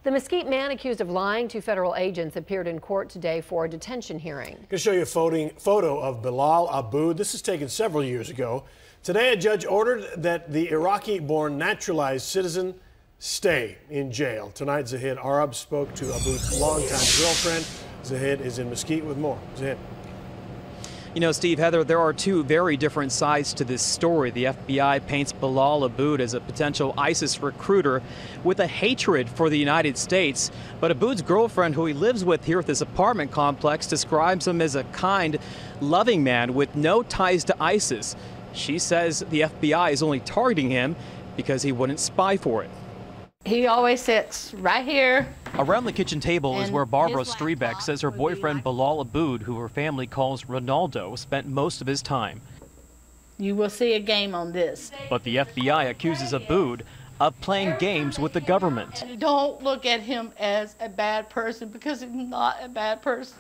The Mesquite man accused of lying to federal agents appeared in court today for a detention hearing. I'm going to show you a photo of Bilal Aboud. This is taken several years ago. Today, a judge ordered that the Iraqi-born naturalized citizen stay in jail. Tonight, Zahid Arab spoke to Aboud's longtime girlfriend. Zahid is in Mesquite with more. Zahid. You know, Steve, Heather, there are two very different sides to this story. The FBI paints Bilal Aboud as a potential ISIS recruiter with a hatred for the United States. But Aboud's girlfriend, who he lives with here at this apartment complex, describes him as a kind, loving man with no ties to ISIS. She says the FBI is only targeting him because he wouldn't spy for it. He always sits right here. Around the kitchen table is where Barbara Strebeck says her boyfriend Bilal Aboud, who her family calls Ronaldo, spent most of his time. You will see a game on this. But the FBI accuses Aboud of playing games with the government. Don't look at him as a bad person, because he's not a bad person.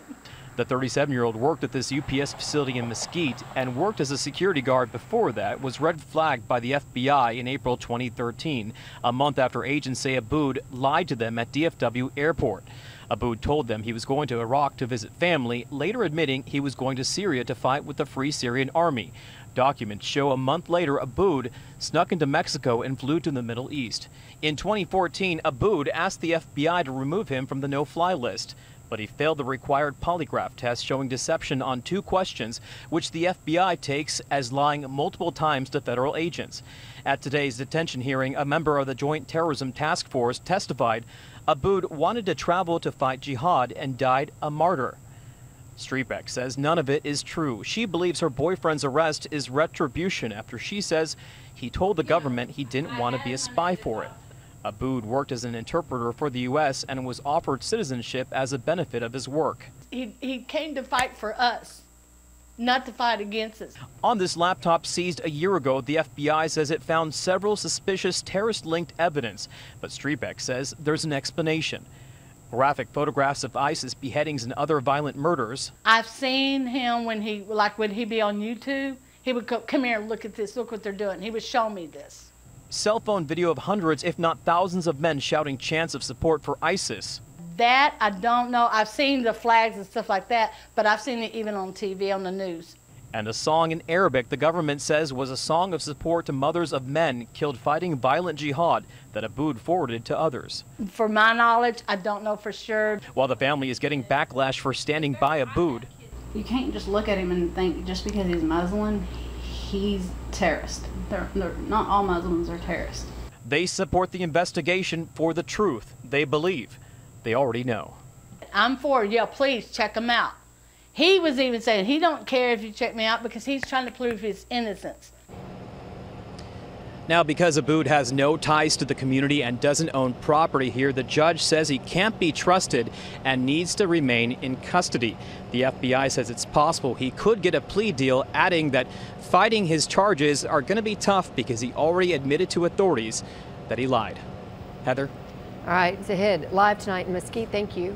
The 37-year-old worked at this UPS facility in Mesquite and worked as a security guard before that, was red flagged by the FBI in April 2013, a month after agents say Aboud lied to them at DFW airport. Aboud told them he was going to Iraq to visit family, later admitting he was going to Syria to fight with the Free Syrian Army. Documents show a month later Aboud snuck into Mexico and flew to the Middle East. In 2014, Aboud asked the FBI to remove him from the no-fly list, but he failed the required polygraph test, showing deception on 2 questions, which the FBI takes as lying multiple times to federal agents. At today's detention hearing, a member of the Joint Terrorism Task Force testified Aboud wanted to travel to fight jihad and died a martyr. Strebeck says none of it is true. She believes her boyfriend's arrest is retribution after she says he told the government he didn't want to be a spy for it. Aboud worked as an interpreter for the U.S. and was offered citizenship as a benefit of his work. He came to fight for us, not to fight against us. On this laptop seized a year ago, the FBI says it found several suspicious terrorist-linked evidence, but Strebeck says there's an explanation. Graphic photographs of ISIS beheadings and other violent murders. I've seen him when he'd be on YouTube. He would come here and look at this, look what they're doing. He would show me this. Cell phone video of hundreds, if not thousands of men shouting chants of support for ISIS. That I don't know. I've seen the flags and stuff like that, but I've seen it even on TV, on the news. And a song in Arabic the government says was a song of support to mothers of men killed fighting violent jihad that Aboud forwarded to others. For my knowledge, I don't know for sure. While the family is getting backlash for standing by Aboud. You can't just look at him and think just because he's Muslim, he's terrorist. Not all Muslims are terrorists. They support the investigation for the truth they believe they already know. I'm for it. Yeah, please check him out. He was even saying he don't care if you check me out because he's trying to prove his innocence. Now, because Aboud has no ties to the community and doesn't own property here, the judge says he can't be trusted and needs to remain in custody. The FBI says it's possible he could get a plea deal, adding that fighting his charges are going to be tough because he already admitted to authorities that he lied. Heather? All right, Zahid, live tonight in Mesquite. Thank you.